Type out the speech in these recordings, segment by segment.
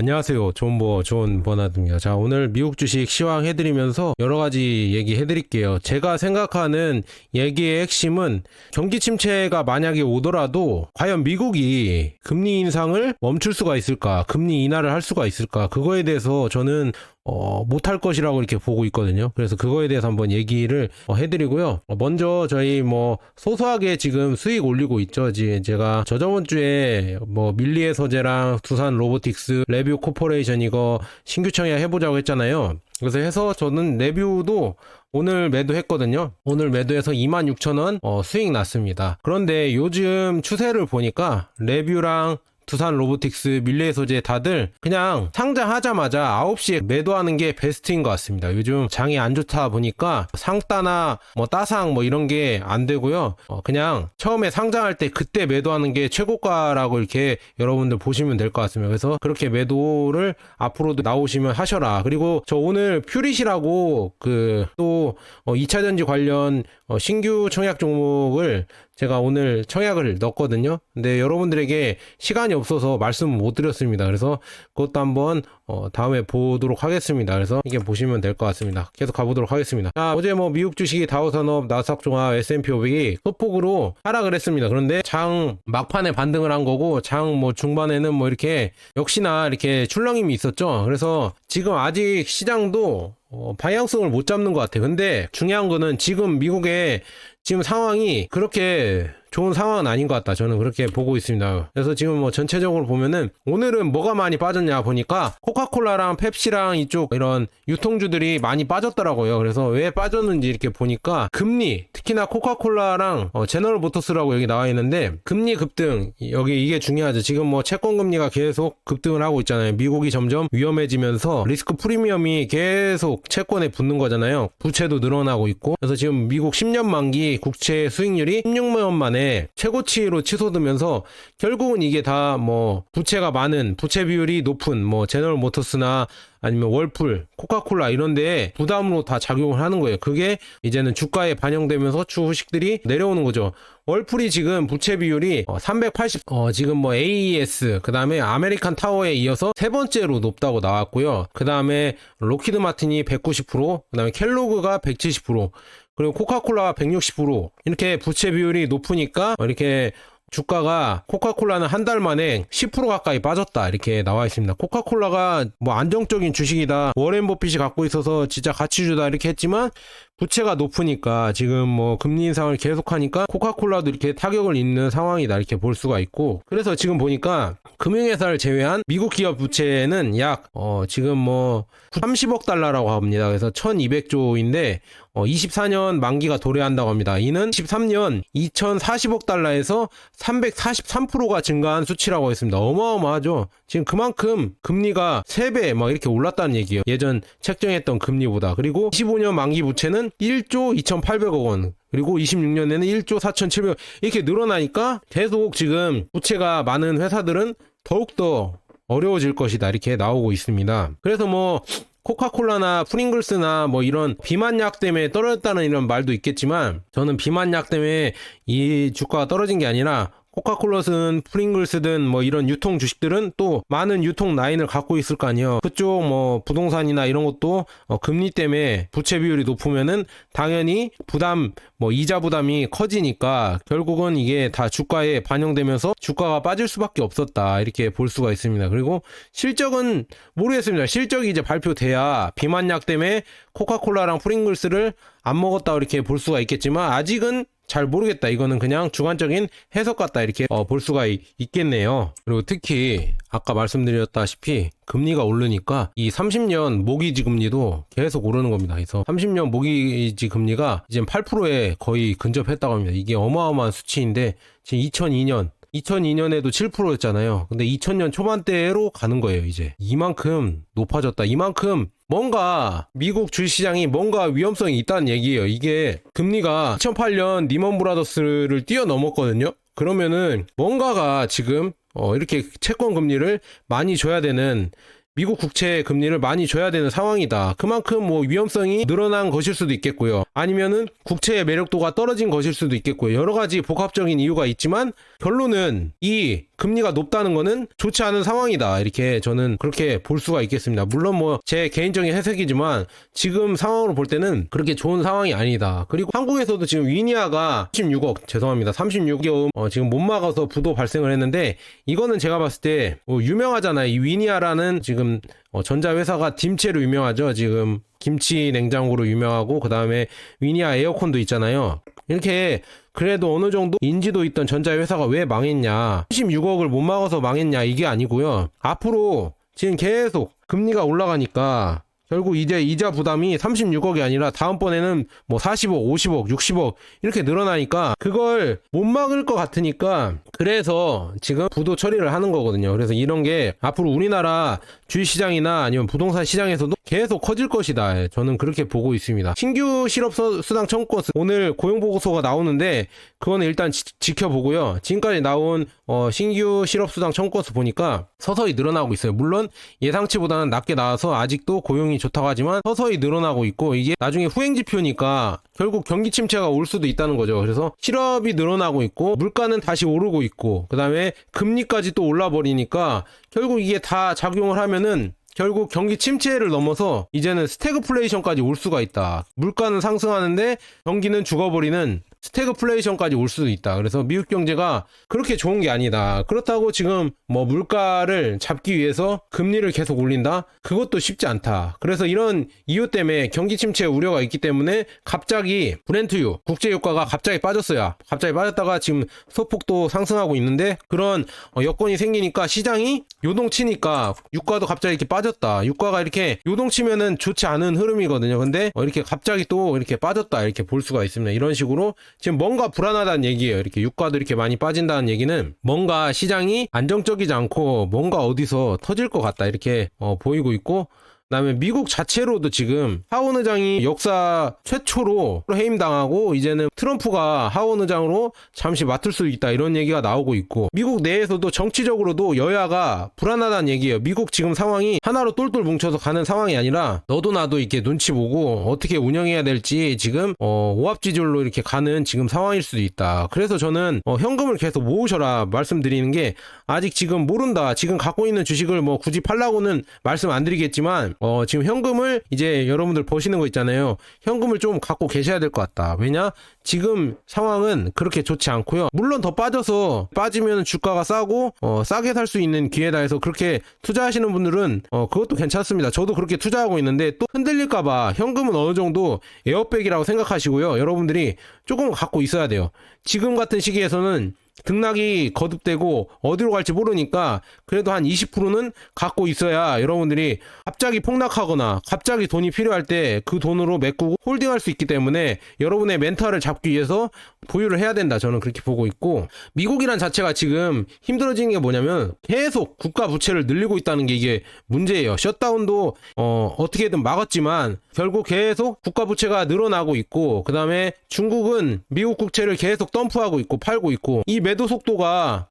안녕하세요. 존 버나드입니다. 자, 오늘 미국 주식 시황해드리면서 여러가지 얘기해드릴게요. 제가 생각하는 얘기의 핵심은 경기 침체가 만약에 오더라도 과연 미국이 금리 인상을 멈출 수가 있을까? 금리 인하를 할 수가 있을까? 그거에 대해서 저는 못할 것이라고 이렇게 보고 있거든요. 그래서 그거에 대해서 한번 얘기를 해드리고요. 먼저 저희 소소하게 지금 수익 올리고 있죠. 제가 저번 주에 밀리의 서재랑 두산 로보틱스, 레뷰 코퍼레이션 이거 신규 청약 해보자고 했잖아요. 그래서 해서 저는 레뷰도 오늘 매도했거든요. 오늘 매도해서 26,000원 수익 났습니다. 그런데 요즘 추세를 보니까 레뷰랑 두산 로보틱스, 밀레 소재 다들 그냥 상장하자마자 9시에 매도하는 게 베스트인 것 같습니다. 요즘 장이 안 좋다 보니까 상따나 따상 이런 게 안 되고요. 그냥 처음에 상장할 때 그때 매도하는 게 최고가라고 이렇게 여러분들 보시면 될 것 같습니다. 그래서 그렇게 매도를 앞으로도 나오시면 하셔라. 그리고 저 오늘 퓨릿이라고 또 2차전지 관련 신규 청약 종목을 제가 오늘 청약을 넣었거든요. 근데 여러분들에게 시간이 없어서 말씀을 못 드렸습니다. 그래서 그것도 한번 다음에 보도록 하겠습니다. 그래서 이게 보시면 될 것 같습니다. 계속 가보도록 하겠습니다. 자, 어제 미국 주식이 다우산업, 나스닥종합, S&P 500이 소폭으로 하락을 했습니다. 그런데 장 막판에 반등을 한 거고 장 중반에는 이렇게 역시나 이렇게 출렁임이 있었죠. 그래서 지금 아직 시장도 방향성을 못 잡는 것 같아요. 근데 중요한 거는 지금 미국의 지금 상황이 그렇게 좋은 상황은 아닌 것 같다. 저는 그렇게 보고 있습니다. 그래서 지금 전체적으로 보면은 오늘은 뭐가 많이 빠졌냐 보니까 코카콜라랑 펩시랑 이쪽 이런 유통주들이 많이 빠졌더라고요. 그래서 왜 빠졌는지 이렇게 보니까 금리, 특히나 코카콜라랑 제너럴 모터스라고 여기 나와 있는데 금리 급등, 여기 이게 중요하죠. 지금 채권 금리가 계속 급등을 하고 있잖아요. 미국이 점점 위험해지면서 리스크 프리미엄이 계속 채권에 붙는 거잖아요. 부채도 늘어나고 있고. 그래서 지금 미국 10년 만기 국채 수익률이 16년 만에 최고치로 치솟으면서 결국은 이게 다 부채가 많은, 부채 비율이 높은 제너럴 모터스나 아니면 월풀, 코카콜라 이런 데에 부담으로 다 작용을 하는 거예요. 그게 이제는 주가에 반영되면서 주식들이 내려오는 거죠. 월풀이 지금 부채 비율이 380, 지금 AES, 그 다음에 아메리칸 타워에 이어서 세 번째로 높다고 나왔고요. 그 다음에 로키드 마틴이 190%, 그 다음에 켈로그가 170%, 그리고 코카콜라가 160%, 이렇게 부채 비율이 높으니까 이렇게 주가가, 코카콜라는 한 달 만에 10% 가까이 빠졌다 이렇게 나와 있습니다. 코카콜라가 안정적인 주식이다, 워렌 버핏이 갖고 있어서 진짜 가치주다 이렇게 했지만 부채가 높으니까 지금 금리 인상을 계속하니까 코카콜라도 이렇게 타격을 입는 상황이다 이렇게 볼 수가 있고, 그래서 지금 보니까 금융회사를 제외한 미국 기업 부채는 약 지금 30억 달러라고 합니다. 그래서 1200조인데 24년 만기가 도래한다고 합니다. 이는 13년 2040억 달러에서 343%가 증가한 수치라고 했습니다. 어마어마하죠. 지금 그만큼 금리가 3배 이렇게 올랐다는 얘기예요. 예전 책정했던 금리보다. 그리고 25년 만기 부채는 1조 2800억 원, 그리고 26년에는 1조 4700억 이렇게 늘어나니까 계속 지금 부채가 많은 회사들은 더욱더 어려워질 것이다 이렇게 나오고 있습니다. 그래서 코카콜라나 프링글스나 이런 비만약 때문에 떨어졌다는 이런 말도 있겠지만, 저는 비만약 때문에 이 주가가 떨어진 게 아니라 코카콜라든 프링글스든 이런 유통 주식들은 또 많은 유통 라인을 갖고 있을 거 아니에요. 그쪽 부동산이나 이런 것도 금리 때문에 부채 비율이 높으면은 당연히 부담, 이자 부담이 커지니까 결국은 이게 다 주가에 반영되면서 주가가 빠질 수밖에 없었다 이렇게 볼 수가 있습니다. 그리고 실적은 모르겠습니다. 실적이 이제 발표돼야 비만약 때문에 코카콜라랑 프링글스를 안 먹었다 이렇게 볼 수가 있겠지만, 아직은 잘 모르겠다. 이거는 그냥 주관적인 해석 같다 이렇게 볼 수가 있겠네요. 그리고 특히 아까 말씀드렸다시피 금리가 오르니까 이 30년 모기지 금리도 계속 오르는 겁니다. 그래서 30년 모기지 금리가 이제 8%에 거의 근접했다고 합니다. 이게 어마어마한 수치인데 지금 2002년에도 7%였잖아요. 근데 2000년 초반대로 가는 거예요. 이제 이만큼 높아졌다. 이만큼 뭔가 미국 주식시장이 뭔가 위험성이 있다는 얘기예요. 이게 금리가 2008년 리먼 브라더스를 뛰어넘었거든요. 그러면은 뭔가가 지금 이렇게 채권 금리를 많이 줘야 되는, 미국 국채 금리를 많이 줘야 되는 상황이다. 그만큼 위험성이 늘어난 것일 수도 있겠고요. 아니면은 국채의 매력도가 떨어진 것일 수도 있겠고요. 여러 가지 복합적인 이유가 있지만 결론은 이 금리가 높다는 거는 좋지 않은 상황이다. 이렇게 저는 그렇게 볼 수가 있겠습니다. 물론 뭐 제 개인적인 해석이지만 지금 상황으로 볼 때는 그렇게 좋은 상황이 아니다. 그리고 한국에서도 지금 위니아가 36억 지금 못 막아서 부도 발생을 했는데, 이거는 제가 봤을 때 유명하잖아요. 이 위니아라는 지금 전자회사가 딤체로 유명하죠. 지금 김치 냉장고로 유명하고, 그 다음에 위니아 에어컨도 있잖아요. 이렇게 그래도 어느 정도 인지도 있던 전자회사가 왜 망했냐, 36억을 못 막아서 망했냐, 이게 아니고요. 앞으로 지금 계속 금리가 올라가니까 결국 이제 이자 부담이 36억이 아니라 다음번에는 뭐 40억, 50억, 60억 이렇게 늘어나니까 그걸 못 막을 것 같으니까, 그래서 지금 부도 처리를 하는 거거든요. 그래서 이런 게 앞으로 우리나라 주식시장이나 아니면 부동산 시장에서도 계속 커질 것이다. 저는 그렇게 보고 있습니다. 신규 실업수당 청구건 오늘 고용보고서가 나오는데 그거는 일단 지켜보고요. 지금까지 나온 신규 실업수당 청구건 보니까 서서히 늘어나고 있어요. 물론 예상치보다는 낮게 나와서 아직도 고용이 좋다고 하지만 서서히 늘어나고 있고, 이게 나중에 후행지표니까 결국 경기 침체가 올 수도 있다는 거죠. 그래서 실업이 늘어나고 있고 물가는 다시 오르고 있고, 그 다음에 금리까지 또 올라버리니까 결국 이게 다 작용을 하면은 결국 경기 침체를 넘어서 이제는 스태그플레이션까지 올 수가 있다. 물가는 상승하는데 경기는 죽어버리는 스태그플레이션까지 올 수도 있다. 그래서 미국 경제가 그렇게 좋은 게 아니다. 그렇다고 지금 뭐 물가를 잡기 위해서 금리를 계속 올린다? 그것도 쉽지 않다. 그래서 이런 이유 때문에 경기 침체 우려가 있기 때문에 갑자기 브렌트유 국제유가가 갑자기 빠졌어요. 갑자기 빠졌다가 지금 소폭도 상승하고 있는데, 그런 여건이 생기니까 시장이 요동치니까 유가도 갑자기 이렇게 빠졌다. 유가가 이렇게 요동치면은 좋지 않은 흐름이거든요. 근데 이렇게 갑자기 또 이렇게 빠졌다, 이렇게 볼 수가 있습니다. 이런 식으로 지금 뭔가 불안하다는 얘기예요. 이렇게 유가도 이렇게 많이 빠진다는 얘기는 뭔가 시장이 안정적이지 않고 뭔가 어디서 터질 것 같다, 이렇게 보이고 있고, 그다음에 미국 자체로도 지금 하원 의장이 역사 최초로 해임당하고 이제는 트럼프가 하원 의장으로 잠시 맡을 수 있다, 이런 얘기가 나오고 있고, 미국 내에서도 정치적으로도 여야가 불안하다는 얘기예요. 미국 지금 상황이 하나로 똘똘 뭉쳐서 가는 상황이 아니라 너도 나도 이렇게 눈치 보고 어떻게 운영해야 될지 지금 오합지졸로 이렇게 가는 지금 상황일 수도 있다. 그래서 저는 현금을 계속 모으셔라 말씀드리는 게, 아직 지금 모른다. 지금 갖고 있는 주식을 뭐 굳이 팔라고는 말씀 안 드리겠지만 지금 현금을 이제 여러분들 보시는 거 있잖아요. 현금을 좀 갖고 계셔야 될 것 같다. 왜냐? 지금 상황은 그렇게 좋지 않고요. 물론 더 빠지면 주가가 싸고 싸게 살 수 있는 기회다 해서 그렇게 투자하시는 분들은 그것도 괜찮습니다. 저도 그렇게 투자하고 있는데 또 흔들릴까봐 현금은 어느 정도 에어백이라고 생각하시고요. 여러분들이 조금 갖고 있어야 돼요. 지금 같은 시기에서는 등락이 거듭되고 어디로 갈지 모르니까 그래도 한 20%는 갖고 있어야 여러분들이 갑자기 폭락하거나 갑자기 돈이 필요할 때 그 돈으로 메꾸고 홀딩할 수 있기 때문에 여러분의 멘탈을 잡기 위해서 보유를 해야 된다. 저는 그렇게 보고 있고, 미국이란 자체가 지금 힘들어지는 게 뭐냐면 계속 국가 부채를 늘리고 있다는 게 이게 문제예요. 셧다운도 어떻게든 막았지만 결국 계속 국가 부채가 늘어나고 있고, 그 다음에 중국은 미국 국채를 계속 덤프하고 있고 팔고 있고, 이 매도 속도가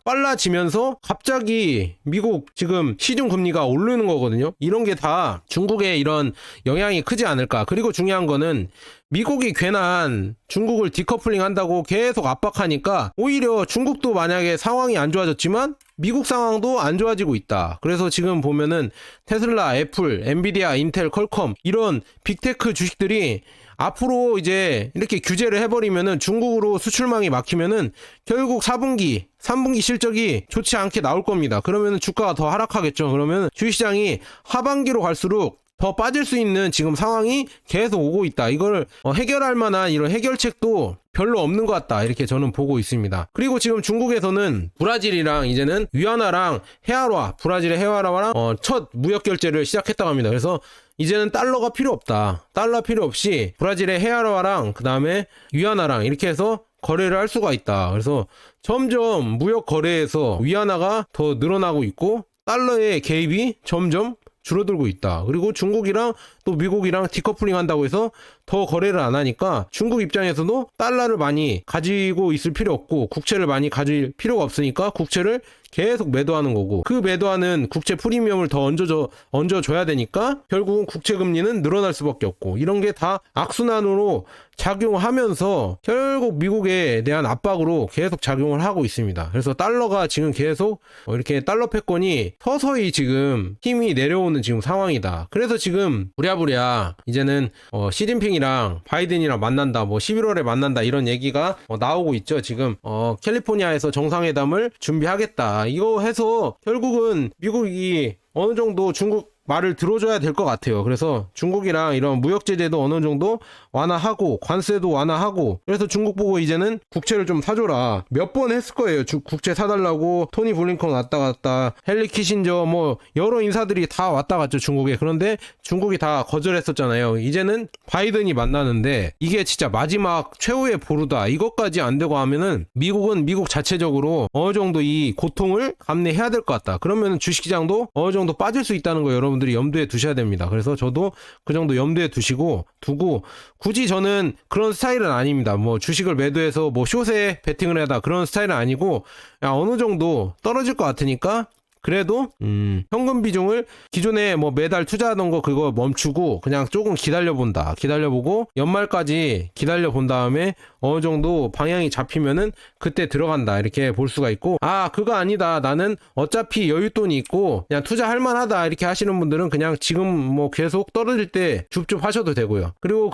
빨라지면서 갑자기 미국 지금 시중 금리가 오르는 거거든요. 이런 게 다 중국의 이런 영향이 크지 않을까. 그리고 중요한 거는 미국이 괜한 중국을 디커플링 한다고 계속 압박하니까 오히려 중국도 만약에 상황이 안 좋아졌지만 미국 상황도 안 좋아지고 있다. 그래서 지금 보면은 테슬라, 애플, 엔비디아, 인텔, 퀄컴 이런 빅테크 주식들이 앞으로 이제 이렇게 규제를 해버리면은 중국으로 수출망이 막히면은 결국 4분기, 3분기 실적이 좋지 않게 나올 겁니다. 그러면은 주가가 더 하락하겠죠. 그러면 주식시장이 하반기로 갈수록 더 빠질 수 있는 지금 상황이 계속 오고 있다. 이걸 해결할 만한 이런 해결책도 별로 없는 것 같다. 이렇게 저는 보고 있습니다. 그리고 지금 중국에서는 브라질이랑 이제는 위안화랑 헤아라, 브라질의 헤아라랑 첫 무역 결제를 시작했다고 합니다. 그래서 이제는 달러가 필요 없다. 달러 필요 없이 브라질의 헤아라랑 그 다음에 위안화랑 이렇게 해서 거래를 할 수가 있다. 그래서 점점 무역 거래에서 위안화가 더 늘어나고 있고 달러의 개입이 점점 줄어들고 있다. 그리고 중국이랑 또 미국이랑 디커플링 한다고 해서 더 거래를 안 하니까 중국 입장에서도 달러를 많이 가지고 있을 필요 없고 국채를 많이 가질 필요가 없으니까 국채를 계속 매도하는 거고, 그 매도하는 국채 프리미엄을 더 얹어줘야 되니까 결국은 국채 금리는 늘어날 수밖에 없고, 이런 게 다 악순환으로 작용하면서 결국 미국에 대한 압박으로 계속 작용을 하고 있습니다. 그래서 달러가 지금 계속 이렇게 달러 패권이 서서히 지금 힘이 내려오는 지금 상황이다. 그래서 지금 부랴부랴 이제는 시진핑이랑 바이든이랑 만난다, 뭐 11월에 만난다, 이런 얘기가 나오고 있죠. 지금 캘리포니아에서 정상회담을 준비하겠다, 이거 해서 결국은 미국이 어느 정도 중국 말을 들어줘야 될 것 같아요. 그래서 중국이랑 이런 무역 제재도 어느 정도 완화하고, 관세도 완화하고, 그래서 중국 보고 이제는 국채를 좀 사줘라, 몇 번 했을 거예요. 국채 사달라고 토니 블링컨 왔다 갔다, 헨리 키신저, 뭐 여러 인사들이 다 왔다 갔죠, 중국에. 그런데 중국이 다 거절했었잖아요. 이제는 바이든이 만나는데 이게 진짜 마지막 최후의 보루다, 이것까지 안 되고 하면은 미국은 미국 자체적으로 어느 정도 이 고통을 감내해야 될 것 같다. 그러면 주식시장도 어느 정도 빠질 수 있다는 거 여러분들이 염두에 두셔야 됩니다. 그래서 저도 그 정도 염두에 두고 굳이 저는 그런 스타일은 아닙니다. 뭐 주식을 매도해서 뭐 숏에 베팅을 하다, 그런 스타일은 아니고, 어느 정도 떨어질 것 같으니까 그래도 현금 비중을 기존에 뭐 매달 투자하던 거 그거 멈추고 그냥 조금 기다려보고 연말까지 기다려본 다음에 어느 정도 방향이 잡히면은 그때 들어간다, 이렇게 볼 수가 있고, 그거 아니다, 나는 어차피 여윳돈이 있고 그냥 투자할 만하다, 이렇게 하시는 분들은 그냥 지금 뭐 계속 떨어질 때 줍줍 하셔도 되고요. 그리고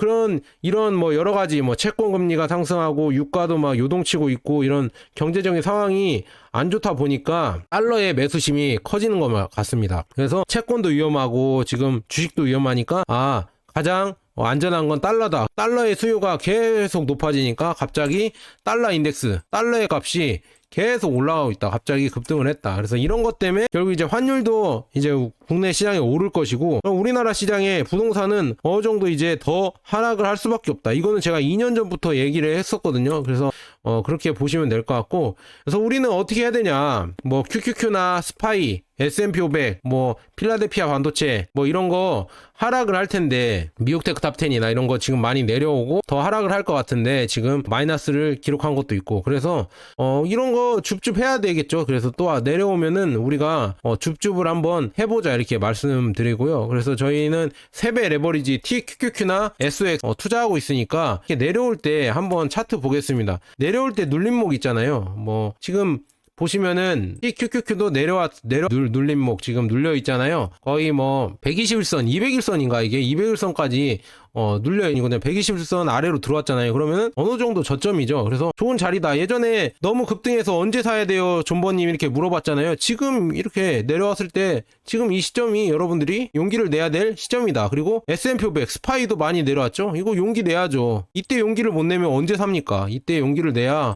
이런 뭐 여러 가지 뭐 채권 금리가 상승하고 유가도 막 요동치고 있고, 이런 경제적인 상황이 안 좋다 보니까 달러의 매수심이 커지는 것 같습니다. 그래서 채권도 위험하고 지금 주식도 위험하니까 가장 안전한 건 달러다. 달러의 수요가 계속 높아지니까 갑자기 달러 인덱스, 달러의 값이 계속 올라가고 있다, 갑자기 급등을 했다. 그래서 이런 것 때문에 결국 이제 환율도 이제 국내 시장에 오를 것이고, 우리나라 시장의 부동산은 어느 정도 이제 더 하락을 할 수밖에 없다. 이거는 제가 2년 전부터 얘기를 했었거든요. 그래서 그렇게 보시면 될 것 같고, 그래서 우리는 어떻게 해야 되냐, 뭐 QQQ나 스파이, S&P 500, 뭐 필라델피아 반도체, 뭐 이런 거 하락을 할 텐데, 미국 테크 탑10이나 이런 거 지금 많이 내려오고 더 하락을 할 것 같은데 지금 마이너스를 기록한 것도 있고, 그래서 이런 거 줍줍 해야 되겠죠. 그래서 또 내려오면은 우리가 줍줍을 한번 해보자, 이렇게 말씀드리고요. 그래서 저희는 3배 레버리지 TQQQ나 SX 투자하고 있으니까 내려올 때 한번 차트 보겠습니다. 내려올 때 눌림목 있잖아요. 뭐 지금 보시면은 이 QQQ도 눌림목 지금 눌려 있잖아요. 거의 뭐 121선, 200일선인가, 이게 200일선까지 눌려있거든요. 121선 아래로 들어왔잖아요. 그러면은 어느 정도 저점이죠. 그래서 좋은 자리다. 예전에 너무 급등해서 언제 사야 돼요, 존버님, 이렇게 물어봤잖아요. 지금 이렇게 내려왔을 때 지금 이 시점이 여러분들이 용기를 내야 될 시점이다. 그리고 S&P 500, 스파이도 많이 내려왔죠. 이거 용기 내야죠. 이때 용기를 못 내면 언제 삽니까? 이때 용기를 내야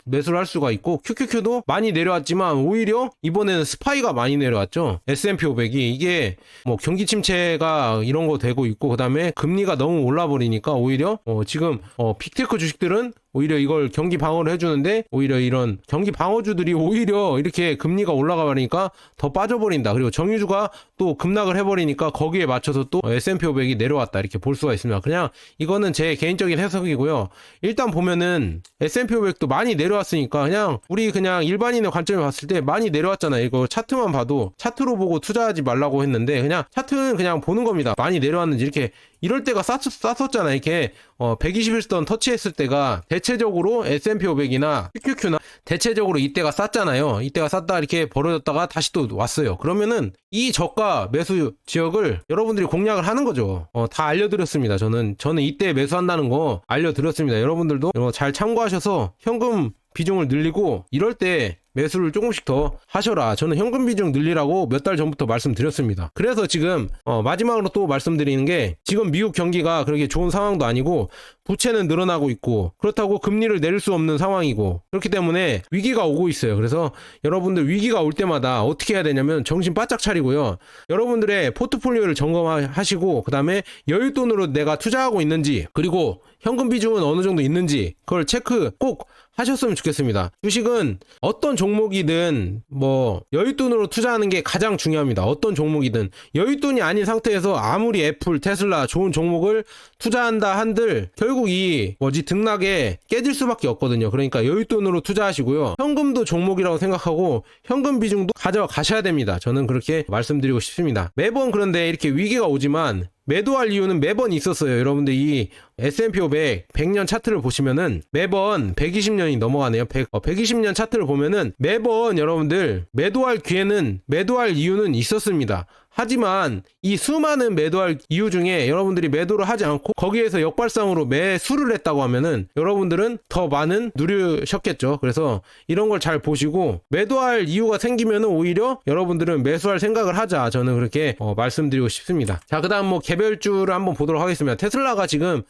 매수를 할 수가 있고, QQQ도 많이 내려왔지만 오히려 이번에는 스파이가 많이 내려왔죠. S&P 500이 이게 뭐 경기 침체가 이런 거 되고 있고, 그 다음에 금리가 너무 올라버리니까 오히려 지금 빅테크 주식들은 오히려 이걸 경기 방어를 해주는데, 오히려 이런 경기 방어주들이 오히려 이렇게 금리가 올라가 버리니까 더 빠져버린다. 그리고 정유주가 또 급락을 해버리니까 거기에 맞춰서 또 S&P 500이 내려왔다, 이렇게 볼 수가 있습니다. 그냥 이거는 제 개인적인 해석이고요. 일단 보면은 S&P 500도 많이 내려왔으니까 그냥 우리 그냥 일반인의 관점에 봤을 때 많이 내려왔잖아요. 이거 차트만 봐도 차트로 보고 투자하지 말라고 했는데, 그냥 차트는 그냥 보는 겁니다. 많이 내려왔는지. 이렇게 이럴 때가 쌌었잖아요. 이렇게 121선 터치했을 때가 대체적으로 S&P 500이나 QQQ나 대체적으로 이때가 쌌잖아요. 이때가 쌌다 이렇게 벌어졌다가 다시 또 왔어요. 그러면은 이 저가 매수 지역을 여러분들이 공략을 하는 거죠. 다 알려드렸습니다. 저는 이때 매수한다는 거 알려드렸습니다. 여러분들도 잘 참고하셔서 현금 비중을 늘리고, 이럴 때 매수를 조금씩 더 하셔라. 저는 현금 비중 늘리라고 몇 달 전부터 말씀드렸습니다. 그래서 지금 마지막으로 또 말씀드리는 게, 지금 미국 경기가 그렇게 좋은 상황도 아니고 부채는 늘어나고 있고, 그렇다고 금리를 내릴 수 없는 상황이고, 그렇기 때문에 위기가 오고 있어요. 그래서 여러분들 위기가 올 때마다 어떻게 해야 되냐면 정신 바짝 차리고요. 여러분들의 포트폴리오를 점검하시고, 그 다음에 여윳돈으로 내가 투자하고 있는지, 그리고 현금 비중은 어느 정도 있는지 그걸 체크 꼭 하셨으면 좋겠습니다. 주식은 어떤 종목이든 뭐 여윳돈으로 투자하는 게 가장 중요합니다. 어떤 종목이든 여윳돈이 아닌 상태에서 아무리 애플, 테슬라 좋은 종목을 투자한다 한들 결국 결국 이 등락에 깨질 수밖에 없거든요. 그러니까 여윳돈으로 투자하시고요. 현금도 종목이라고 생각하고 현금 비중도 가져가셔야 됩니다. 저는 그렇게 말씀드리고 싶습니다. 매번 그런데 이렇게 위기가 오지만 매도할 이유는 매번 있었어요. 여러분들 이 S&P 500 100년 차트를 보시면은 매번 120년이 넘어가네요. 120년 차트를 보면은 매번 여러분들 매도할 이유는 있었습니다. 하지만 이 수많은 매도할 이유 중에 여러분들이 매도를 하지 않고 거기에서 역발상으로 매수를 했다고 하면은 여러분들은 더 많은 누리셨겠죠. 그래서 이런 걸 잘 보시고 매도할 이유가 생기면은 오히려 여러분들은 매수할 생각을 하자. 저는 그렇게 말씀드리고 싶습니다. 자, 그다음 뭐 개별주를 한번 보도록 하겠습니다. 테슬라가 지금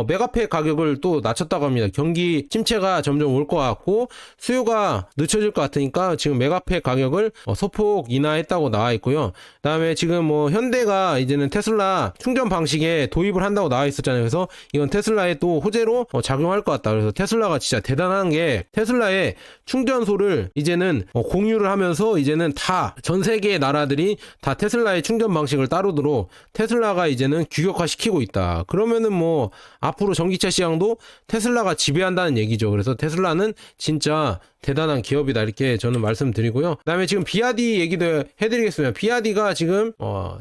메가팩 가격을 또 낮췄다고 합니다. 경기 침체가 점점 올 것 같고 수요가 늦춰질 것 같으니까 지금 메가팩 가격을 소폭 인하했다고 나와 있고요. 그다음에 지금 뭐 현대가 이제는 테슬라 충전 방식에 도입을 한다고 나와 있었잖아요. 그래서 이건 테슬라의 또 호재로 작용할 것 같다. 그래서 테슬라가 진짜 대단한 게 테슬라의 충전소를 이제는 공유를 하면서 이제는 다 전 세계의 나라들이 다 테슬라의 충전 방식을 따르도록 테슬라가 이제는 규격화시키고 있다. 그러면은 뭐 앞으로 전기차 시장도 테슬라가 지배한다는 얘기죠. 그래서 테슬라는 진짜 대단한 기업이다 이렇게 저는 말씀드리고요. 그다음에 지금 비아디 얘기도 해드리겠습니다. 비아디가 지금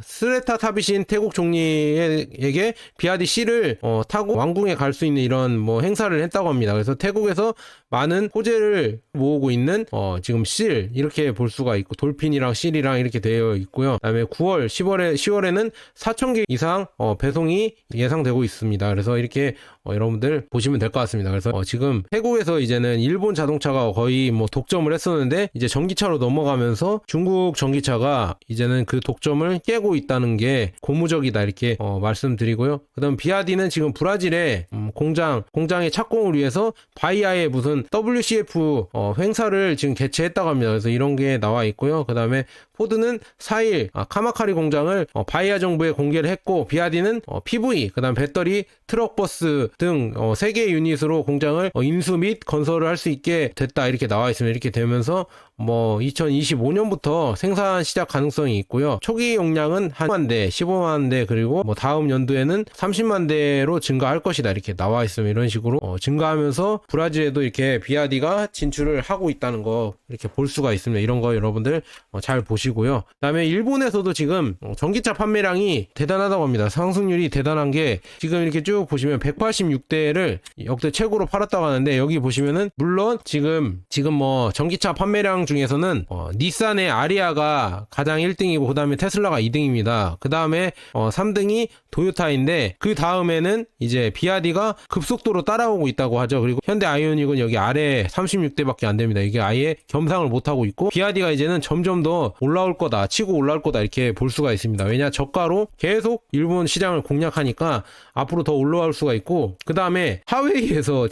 스레타 타비신 태국 총리에게 비아디 C를 타고 왕궁에 갈 수 있는 이런 뭐 행사를 했다고 합니다. 그래서 태국에서 많은 호재를 모으고 있는 지금 실 이렇게 볼 수가 있고 돌핀이랑 실이랑 이렇게 되어 있고요. 그다음에 9월, 10월에는 4,000개 이상 배송이 예상되고 있습니다. 그래서 이렇게 여러분들 보시면 될 것 같습니다. 그래서 지금 태국에서 이제는 일본 자동차가 거의 뭐 독점을 했었는데 이제 전기차로 넘어가면서 중국 전기차가 이제는 그 독점을 깨고 있다는 게 고무적이다 이렇게 말씀드리고요. 그다음 비아디는 지금 브라질에 공장의 착공을 위해서 바이아의 무슨 WCF 행사를 지금 개최했다고 합니다. 그래서 이런 게 나와 있고요. 그다음에 포드는 4일 카마카리 공장을 바이아 정부에 공개를 했고 비아디는 PV, 그다음 배터리, 트럭, 버스 등 3개의 유닛으로 공장을 인수 및 건설을 할 수 있게 됐다 이렇게 나와 있습니다. 이렇게 되면서 뭐 2025년부터 생산 시작 가능성이 있고요. 초기 용량은 1만 대, 15만 대 그리고 뭐 다음 연도에는 30만 대로 증가할 것이다 이렇게 나와 있으면 이런 식으로 증가하면서 브라질에도 이렇게 비아디가 진출을 하고 있다는 거 이렇게 볼 수가 있습니다. 이런 거 여러분들 잘 보시고요. 그다음에 일본에서도 지금 전기차 판매량이 대단하다고 합니다. 상승률이 대단한 게 지금 이렇게 쭉 보시면 186대를 역대 최고로 팔았다고 하는데 여기 보시면은 물론 지금 뭐 전기차 판매량 중에서는 닛산의 아리아가 가장 1등이고 그 다음에 테슬라가 2등입니다. 그 다음에 3등이 도요타인데 그 다음에는 이제 비아디가 급속도로 따라오고 있다고 하죠. 그리고 현대 아이오닉은 여기 아래 36대밖에 안 됩니다. 이게 아예 겸상을 못하고 있고 비아디가 이제는 점점 더 올라올 거다, 치고 올라올 거다 이렇게 볼 수가 있습니다. 왜냐 저가로 계속 일본 시장을 공략하니까 앞으로 더 올라올 수가 있고 그 다음에 하웨이에서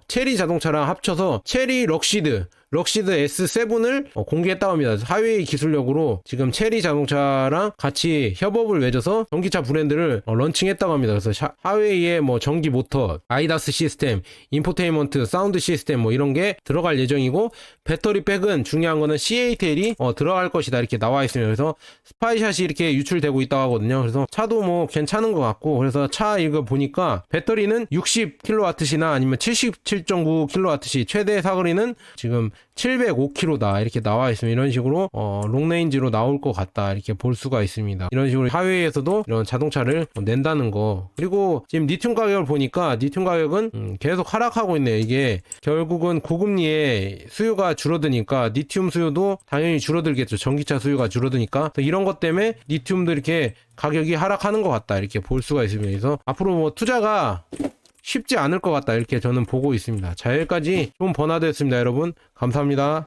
체리 자동차랑 합쳐서 체리 럭시드 S7을 공개했다고 합니다. 하웨이 기술력으로 지금 체리 자동차랑 같이 협업을 맺어서 전기차 브랜드를 런칭했다고 합니다. 그래서 하웨이의 뭐 전기 모터, 아이다스 시스템, 인포테인먼트, 사운드 시스템 뭐 이런 게 들어갈 예정이고 배터리 백은 중요한 거는 CATL이 들어갈 것이다 이렇게 나와 있습니다. 그래서 스파이샷이 이렇게 유출되고 있다고 하거든요. 그래서 차도 뭐 괜찮은 것 같고 그래서 차 이거 보니까 배터리는 60kWh나 아니면 77.9kWh 최대 사거리는 지금 705km다 이렇게 나와 있으면 이런 식으로 롱레인지로 나올 것 같다 이렇게 볼 수가 있습니다. 이런 식으로 하웨이에서도 이런 자동차를 낸다는 거. 그리고 지금 리튬 가격을 보니까 리튬 가격은 계속 하락하고 있네요. 이게 결국은 고금리에 수요가 줄어드니까 리튬 수요도 당연히 줄어들겠죠. 전기차 수요가 줄어드니까 이런 것 때문에 리튬도 이렇게 가격이 하락하는 것 같다 이렇게 볼 수가 있습니다. 그래서 앞으로 뭐 투자가 쉽지 않을 것 같다 이렇게 저는 보고 있습니다. 자, 여기까지 좀 번화되었습니다. 여러분 감사합니다.